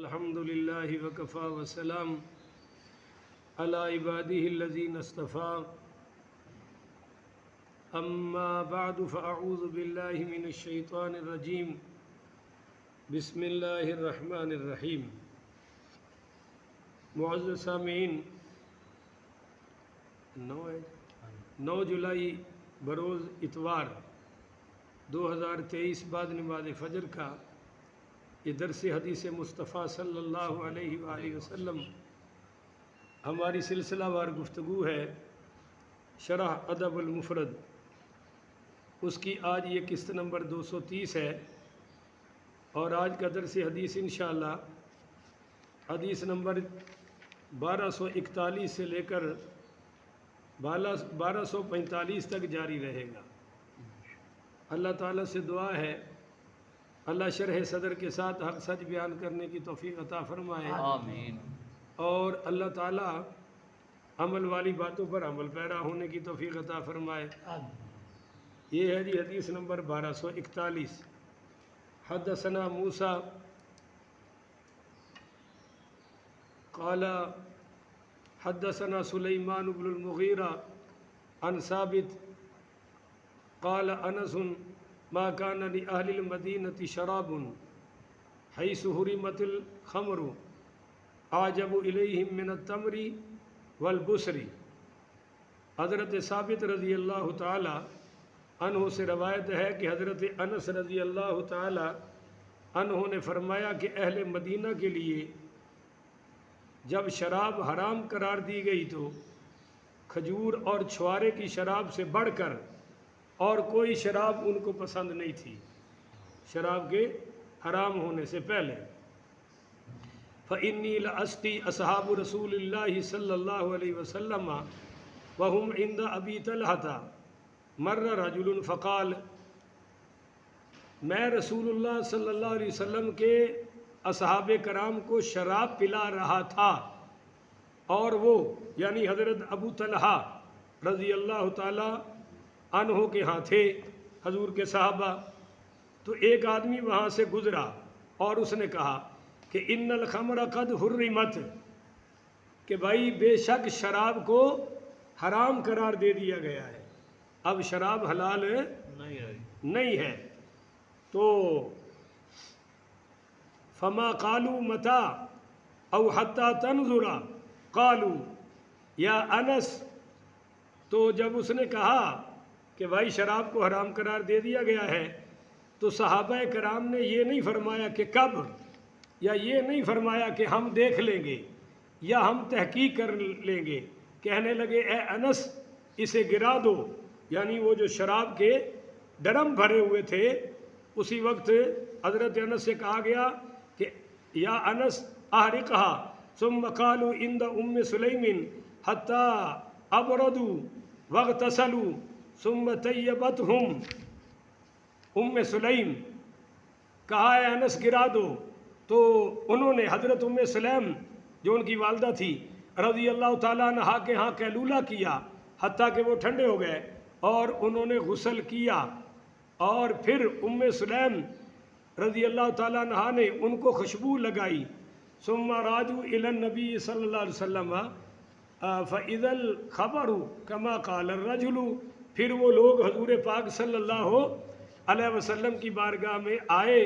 الحمد لله وكفى وسلام على عباده الذين اصطفى أما بعد فأعوذ بالله من الشيطان الرجيم بسم الله الرحمن الرحيم. معزز سامعین، 9 جولائی بروز اتوار 2023 بعد نماز فجر کا یہ درس حدیث مصطفیٰ صلی اللہ علیہ وآلہ وسلم ہماری سلسلہ وار گفتگو ہے شرح ادب المفرد. اس کی آج یہ قسط نمبر 230 ہے اور آج کا درس حدیث انشاءاللہ حدیث نمبر 1241 سے لے کر 1245 تک جاری رہے گا. اللہ تعالیٰ سے دعا ہے اللہ شرح صدر کے ساتھ حق سچ بیان کرنے کی توفیق عطا فرمائے. آمین. اور اللہ تعالیٰ عمل والی باتوں پر عمل پیرا ہونے کی توفیق عطا فرمائے. یہ ہے جی حدیث نمبر 1241. حدثنا موسیٰ قال حدثنا سلیمان بن المغیرہ عن ثابت قال انس ما كان لأهل المدينة شراب حيث حرمت الخمر أعجب إليهم من التمر والبصر. حضرت ثابت رضی اللہ تعالی عنہ سے روایت ہے کہ حضرت انس رضی اللہ تعالی عنہ نے فرمایا کہ اہل مدینہ کے لیے جب شراب حرام قرار دی گئی تو کھجور اور چھوارے کی شراب سے بڑھ کر اور کوئی شراب ان کو پسند نہیں تھی شراب کے حرام ہونے سے پہلے. فإني لأسقي أصحاب رسول الله صلی اللہ علیہ وسلم وهم عند أبي طلحة مر رجل فقال میں رسول اللہ صلی اللہ علیہ وسلم کے اصحاب کرام کو شراب پلا رہا تھا اور وہ یعنی حضرت ابو طلحہ رضی اللہ تعالی عنہ کے ہاں تھے حضور کے صحابہ. تو ایک آدمی وہاں سے گزرا اور اس نے کہا کہ ان الخمر قد حرمت، کہ بھائی بے شک شراب کو حرام قرار دے دیا گیا ہے، اب شراب حلال نہیں ہے. تو فما قالوا متى او حتى تنظر قالوا یا انس. تو جب اس نے کہا کہ بھائی شراب کو حرام قرار دے دیا گیا ہے تو صحابہ کرام نے یہ نہیں فرمایا کہ کب، یا یہ نہیں فرمایا کہ ہم دیکھ لیں گے یا ہم تحقیق کر لیں گے. کہنے لگے اے انس اسے گرا دو، یعنی وہ جو شراب کے ڈرم بھرے ہوئے تھے اسی وقت حضرت انس سے کہا گیا کہ یا انس احرقها ثم قالوا عند ام سلیم حتى ابردوا واغتسلوا ثم طیبتہم. ام سلیم کہا ہے انس گرا دو، تو انہوں نے حضرت ام سلیم جو ان کی والدہ تھی رضی اللہ تعالیٰ عنہا کے ہاں قیلولہ کیا حتیٰ کہ وہ ٹھنڈے ہو گئے اور انہوں نے غسل کیا، اور پھر ام سلیم رضی اللہ تعالیٰ عنہا نے ان کو خوشبو لگائی. ثم راجوا الی النبی صلی اللہ علیہ وسلم فاذا الخبر كما قال الرجل. پھر وہ لوگ حضور پاک صلی اللہ علیہ وسلم کی بارگاہ میں آئے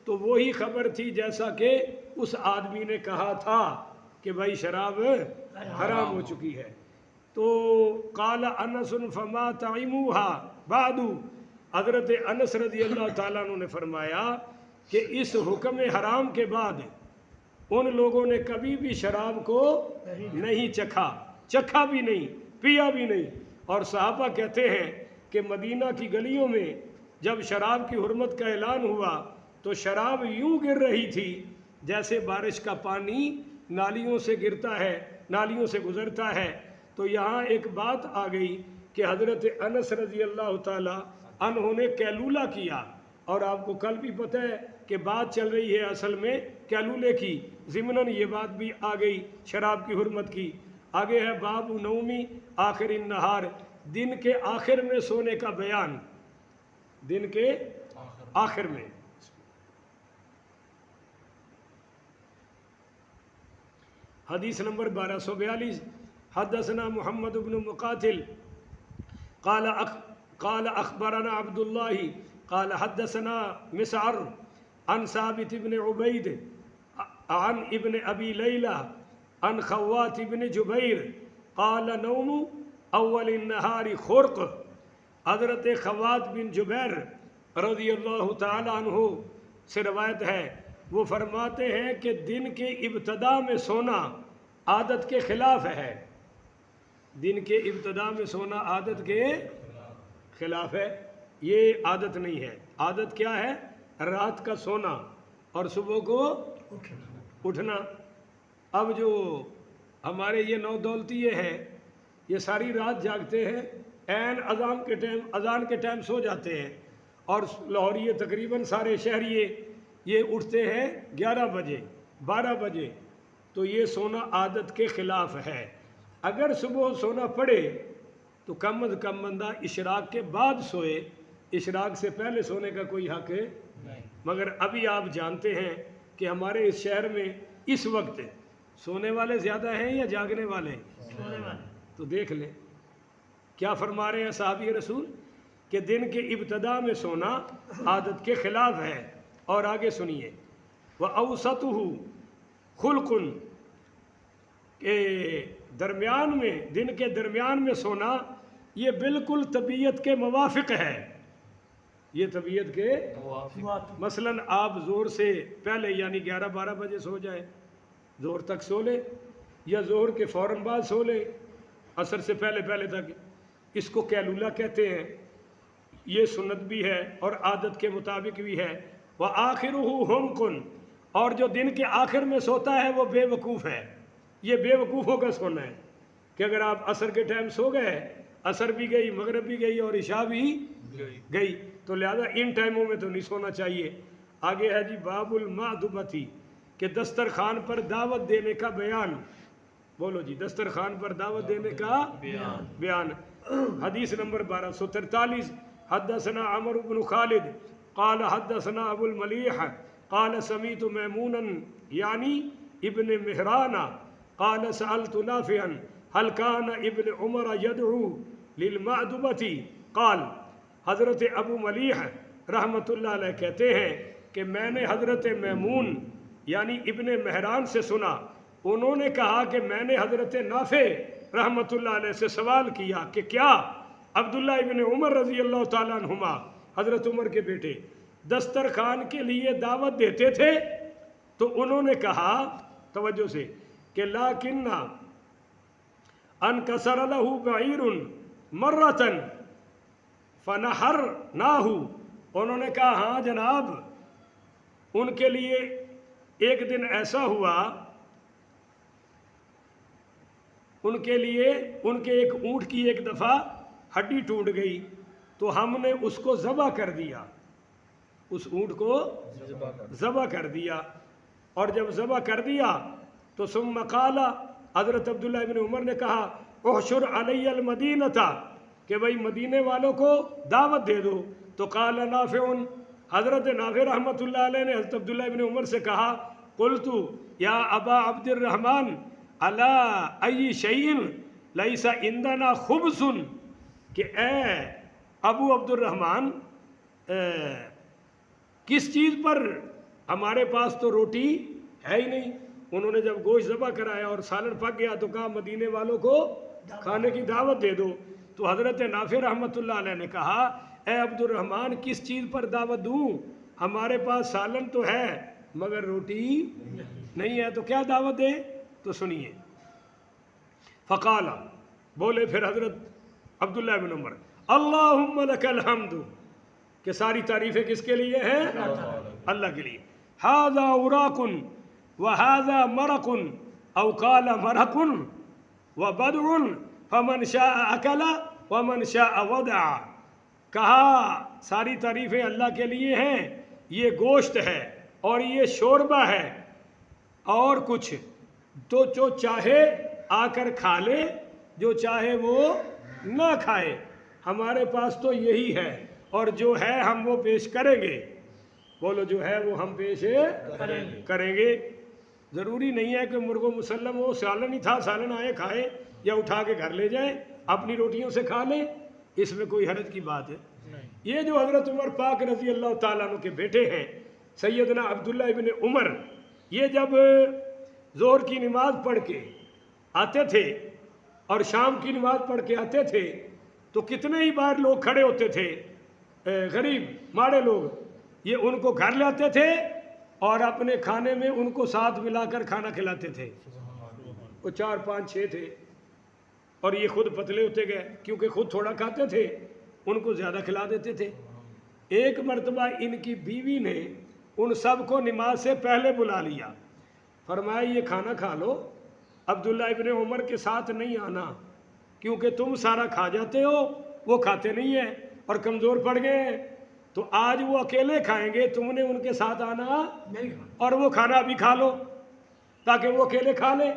تو وہی خبر تھی جیسا کہ اس آدمی نے کہا تھا کہ بھائی شراب حرام ہو چکی ہے. تو قال انس فما طعموها بعد. حضرت انس رضی اللہ تعالیٰ عنہ نے فرمایا کہ اس حکم حرام کے بعد ان لوگوں نے کبھی بھی شراب کو نہیں چکھا بھی نہیں، پیا بھی نہیں. اور صحابہ کہتے ہیں کہ مدینہ کی گلیوں میں جب شراب کی حرمت کا اعلان ہوا تو شراب یوں گر رہی تھی جیسے بارش کا پانی نالیوں سے گرتا ہے، نالیوں سے گزرتا ہے. تو یہاں ایک بات آ گئی کہ حضرت انس رضی اللہ تعالی عنہ نے قیلولہ کیا، اور آپ کو کل بھی پتہ ہے کہ بات چل رہی ہے اصل میں قیلولے کی، ضمناً یہ بات بھی آ گئی شراب کی حرمت کی. آگے ہے باب نومی آخر النہار، دن کے آخر میں سونے کا بیان، دن کے آخر میں. حدیث نمبر 1242 حدثنا محمد بن مقاتل قال اخبرنا عبد الله قال حدثنا مسعر عن ثابت بن عبید عن ابن ابی لیلہ عن خوات بن جبیر قال نوم اول النہار خرق۔ حضرت خوات بن جبیر رضی اللہ تعالی عنہ سے روایت ہے، وہ فرماتے ہیں کہ دن کے ابتدا میں سونا عادت کے خلاف ہے۔ دن کے ابتدا میں سونا عادت کے خلاف ہے، یہ عادت نہیں ہے۔ عادت کیا ہے؟ رات کا سونا اور صبح کو اٹھنا۔ اب جو ہمارے یہ نو دولتیے ہیں، یہ ساری رات جاگتے ہیں، عین اذان کے ٹائم سو جاتے ہیں، اور لاہوریے تقریباً سارے شہریے یہ اٹھتے ہیں 11 بجے 12 بجے، تو یہ سونا عادت کے خلاف ہے۔ اگر صبح سونا پڑے تو کم از کم بندہ اشراق کے بعد سوئے، اشراق سے پہلے سونے کا کوئی حق ہے نہیں۔ مگر ابھی آپ جانتے ہیں کہ ہمارے اس شہر میں اس وقت سونے والے زیادہ ہیں یا جاگنے والے؟ سونے والے۔ تو دیکھ لیں کیا فرما رہے ہیں صحابی رسول کہ دن کے ابتدا میں سونا عادت کے خلاف ہے۔ اور آگے سنیے، وَأَوْسَطُهُ خُلْقٌ، کہ درمیان میں، دن کے درمیان میں سونا یہ بالکل طبیعت کے موافق ہے۔ یہ طبیعت کے مثلاً آپ زور سے پہلے یعنی 11-12 بجے سو جائیں، زور تک سو لیں، یا زور کے فوراً بعد سو لیں، عصر سے پہلے تک، اس کو قیلولہ کہتے ہیں۔ یہ سنت بھی ہے اور عادت کے مطابق بھی ہے۔ وَآخِرُهُ حُمْقٌ، اور جو دن کے آخر میں سوتا ہے وہ بے وقوف ہے۔ یہ بے وقوفوں کا سونا ہے کہ اگر آپ عصر کے ٹائم سو گئے، عصر بھی گئی، مغرب بھی گئی اور عشاء بھی گئی، تو لہذا ان ٹائموں میں تو نہیں سونا چاہیے۔ آگے ہے جی باب المعدبتی، کہ دسترخوان پر دعوت دینے کا بیان۔ بولو جی، دسترخوان پر دعوت دینے کا بیان۔ حدیث نمبر 1243 حدثنا عمرو بن خالد قال حدثنا ابو الملیح قال سمیت میمونا یعنی ابن مہران قال سألت نافعا هل كان ابن عمر يدعو للمعدبة قال، حضرت ابو ملیح رحمۃ اللہ علیہ کہتے ہیں کہ میں نے حضرت میمون یعنی ابن مہران سے سنا، انہوں نے کہا کہ میں نے حضرت نافع رحمۃ اللہ علیہ سے سوال کیا کہ کیا عبداللہ ابن عمر رضی اللہ تعالیٰ عنہما، حضرت عمر کے بیٹے، دسترخوان کے لیے دعوت دیتے تھے؟ تو انہوں نے کہا، توجہ سے، کہ لیکن انکسر لہ بعیر مرتن فنحرناہ، انہوں نے کہا ہاں جناب، ان کے لیے ایک دن ایسا ہوا، ان کے لیے ان کے ایک اونٹ کی ایک دفعہ ہڈی ٹوٹ گئی تو ہم نے اس کو ذبح کر دیا، اس اونٹ کو ذبح کر دیا، اور جب ذبح کر دیا تو ثم قال، حضرت عبداللہ ابن عمر نے کہا احشر علی المدینہ، کہ بھئی مدینے والوں کو دعوت دے دو۔ تو قال نافع، حضرت نافع رحمۃ اللہ علیہ نے حضرت عبداللہ ابن عمر سے کہا قلت یا ابا عبد الرحمن علی ای شیء لیس عندنا خبز، کہ اے ابو عبد الرحمن کس چیز پر، ہمارے پاس تو روٹی ہے ہی نہیں۔ انہوں نے جب گوشت ذبح کرایا اور سالن پک گیا تو کہا مدینے والوں کو کھانے کی دعوت دے دو۔ تو حضرت نافع رحمۃ اللہ علیہ نے کہا اے عبد الرحمن کس چیز پر دعوت دوں، ہمارے پاس سالن تو ہے مگر روٹی نہیں ہے، تو کیا دعوت دے؟ تو سنیے، فقال، بولے پھر حضرت عبداللہ بن عمر اللہم لک الحمد، کہ ساری تعریفیں کس کے لیے ہیں؟ اللہ کے لیے۔ ھذا وراق وھذا مرق او قال مرق وبدع فمن شاء اکل ومن شاء ودع، کہا ساری تعریفیں اللہ کے لیے ہیں، یہ گوشت ہے اور یہ شوربہ ہے، اور کچھ تو جو چاہے آ کر کھا لے، جو چاہے وہ نہ کھائے، ہمارے پاس تو یہی ہے، اور جو ہے ہم وہ پیش کریں گے۔ بولو جو ہے وہ ہم پیش کریں گے۔ ضروری نہیں ہے کہ مرغ مسلم ہو، سالن ہی تھا سالن آئے کھائے یا اٹھا کے گھر لے جائیں اپنی روٹیوں سے کھا لیں، اس میں کوئی حرج کی بات ہے۔ یہ جو حضرت عمر پاک رضی اللہ تعالیٰ عنہ کے بیٹے ہیں سیدنا عبداللہ ابن عمر، یہ جب ظہر کی نماز پڑھ کے آتے تھے اور شام کی نماز پڑھ کے آتے تھے تو کتنے ہی بار لوگ کھڑے ہوتے تھے، غریب ماڑے لوگ، یہ ان کو گھر لاتے تھے اور اپنے کھانے میں ان کو ساتھ ملا کر کھانا کھلاتے تھے۔ وہ 4 5 6 تھے اور یہ خود پتلے ہوتے گئے کیونکہ خود تھوڑا کھاتے تھے، ان کو زیادہ کھلا دیتے تھے۔ ایک مرتبہ ان کی بیوی نے ان سب کو نماز سے پہلے بلا لیا، فرمایا یہ کھانا کھا لو، عبداللہ ابن عمر کے ساتھ نہیں آنا کیونکہ تم سارا کھا جاتے ہو، وہ کھاتے نہیں ہیں اور کمزور پڑ گئے ہیں، تو آج وہ اکیلے کھائیں گے، تم نے ان کے ساتھ آنا نہیں اور وہ کھانا بھی کھا لو تاکہ وہ اکیلے کھا لے۔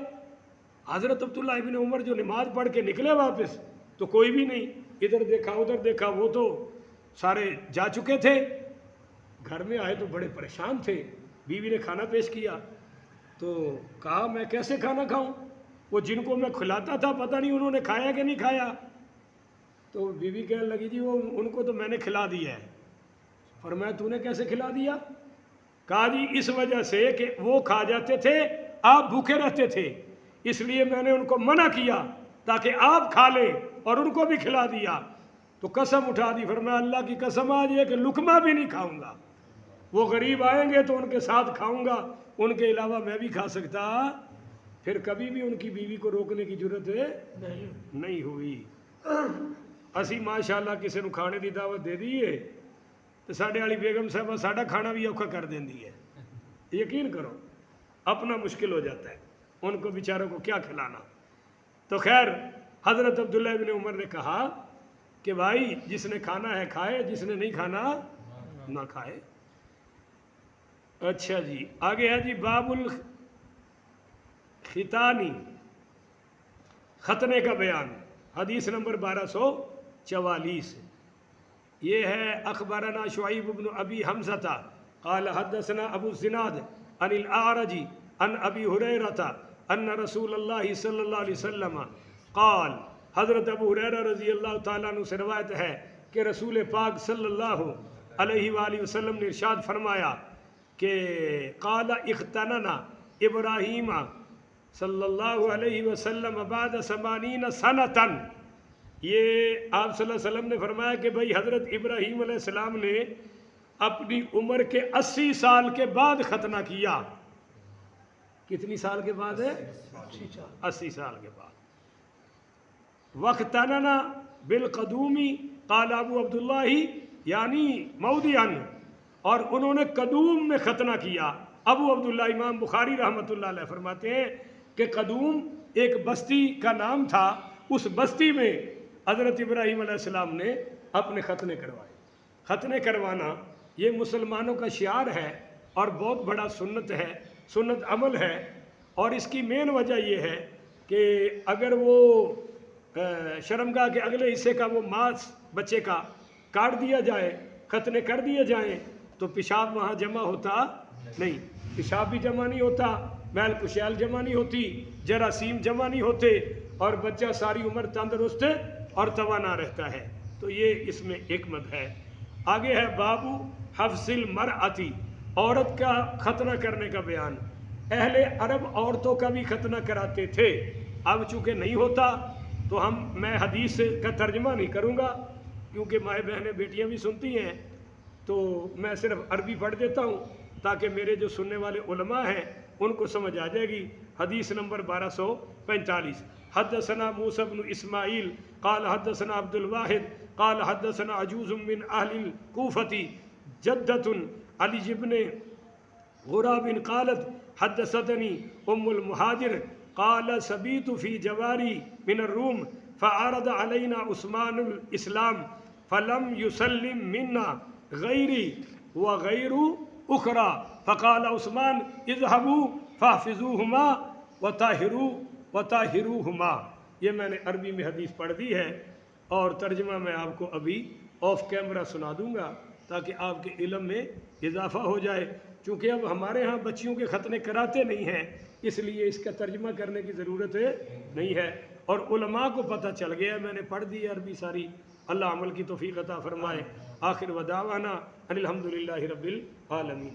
حضرت عبداللہ ابن عمر جو نماز پڑھ کے نکلے واپس تو کوئی بھی نہیں، ادھر دیکھا ادھر دیکھا، وہ تو سارے جا چکے تھے۔ گھر میں آئے تو بڑے پریشان تھے، بیوی نے کھانا پیش کیا تو کہا میں کیسے کھانا کھاؤں، وہ جن کو میں کھلاتا تھا پتہ نہیں انہوں نے کھایا کہ نہیں کھایا۔ تو بیوی کہنے لگی جی وہ ان کو تو میں نے کھلا دیا ہے۔ فرمایا تو نے کیسے کھلا دیا؟ کہا جی اس وجہ سے کہ وہ کھا جاتے تھے آپ بھوکے رہتے تھے، اس لیے میں نے ان کو منع کیا تاکہ آپ کھا لیں اور ان کو بھی کھلا دیا۔ تو قسم اٹھا دی، فرمایا اللہ کی قسم آج ایک لقمہ بھی نہیں کھاؤں گا، وہ غریب آئیں گے تو ان کے ساتھ کھاؤں گا، ان کے علاوہ میں بھی کھا سکتا۔ پھر کبھی بھی ان کی بیوی کو روکنے کی ضرورت نہیں ہوئی۔ اسی ماشاءاللہ کسی نو کھانے دی دعوت دے دیئے تو ساڑھے والی بیگم صاحبہ ساڑھا کھانا بھی اوکھا کر دیں دی ہے، یقین کرو اپنا مشکل ہو جاتا ہے، ان کو بیچاروں کو کیا کھلانا۔ تو خیر حضرت عبداللہ ابن عمر نے کہا کہ بھائی جس نے کھانا ہے کھائے، جس نے نہیں کھانا نہ کھائے۔ اچھا جی آگے ہے جی باب الختانی، ختنے کا بیان، حدیث نمبر 1244، یہ ہے اخبرنا شعیب بن ابی حمزہ قال حدثنا ابو الزناد عن الاعرج عن ابی ہریرہ ان رسول اللہ صلی اللہ علیہ وسلم قال، حضرت ابو ہریرہ رضی اللہ تعالیٰ عنہ سے روایت ہے کہ رسول پاک صلی اللہ علیہ وآلہ وسلم نے ارشاد فرمایا کہ قال اختننا ابراہیم صلی اللہ علیہ وسلم بعد 80 سنتاً، یہ آپ صلی اللہ علیہ وسلم نے فرمایا کہ بھئی حضرت ابراہیم علیہ السلام نے اپنی عمر کے 80 سال کے بعد ختنہ کیا۔ کتنی سال کے بعد ہے؟ 80 سال کے بعد۔ وَاخْتَنَنَا بِالْقَدُومِ قال ابو عبداللہ یعنی مودعاً، اور انہوں نے قدوم میں ختنہ کیا۔ ابو عبداللہ امام بخاری رحمۃ اللہ علیہ فرماتے ہیں کہ قدوم ایک بستی کا نام تھا، اس بستی میں حضرت ابراہیم علیہ السلام نے اپنے ختنے کروائے۔ ختنے کروانا یہ مسلمانوں کا شعار ہے اور بہت بڑا سنت ہے، سنت عمل ہے، اور اس کی مین وجہ یہ ہے کہ اگر وہ شرمگاہ کے اگلے حصے کا وہ ماس بچے کا کاٹ دیا جائے، ختنے کر دیے جائیں تو پیشاب وہاں جمع ہوتا نہیں، پیشاب بھی جمع نہیں ہوتا، میل کشیل جمع نہیں ہوتی، جراثیم جمع نہیں ہوتے، اور بچہ ساری عمر تندرست اور توانا رہتا ہے۔ تو یہ اس میں حکمت ہے۔ آگے ہے بابو حفظ المرأتی، عورت کا ختنہ کرنے کا بیان۔ اہل عرب عورتوں کا بھی ختنہ کراتے تھے، اب چونکہ نہیں ہوتا تو میں حدیث کا ترجمہ نہیں کروں گا کیونکہ مائیں بہنیں بیٹیاں بھی سنتی ہیں، تو میں صرف عربی پڑھ دیتا ہوں تاکہ میرے جو سننے والے علماء ہیں ان کو سمجھ آ جائے گی۔ حدیث نمبر 1245، حدثنا موسیٰ بن اسماعیل قال حدثنا عبد الواحد قال حدثنا عجوز من اہل الکوفة جدت علی بن غراب قالت حدثتنی ام المہاجر قال سبیت فی جواری من الروم فعرض علینا عثمان الاسلام فلم يسلم منا غیری وغیر اخرى فقال عثمان اذهبوا فاحفظوهما وطاہروہما۔ یہ میں نے عربی میں حدیث پڑھ دی ہے اور ترجمہ میں آپ کو ابھی آف کیمرہ سنا دوں گا تاکہ آپ کے علم میں اضافہ ہو جائے، چونکہ اب ہمارے ہاں بچیوں کے ختنے کراتے نہیں ہیں، اس لیے اس کا ترجمہ کرنے کی ضرورت نہیں ہے، اور علماء کو پتہ چل گیا، میں نے پڑھ دی عربی ساری، اللہ عمل کی توفیق عطا فرمائے۔ آخر ودعوانا ان الحمدللہ رب العالمین۔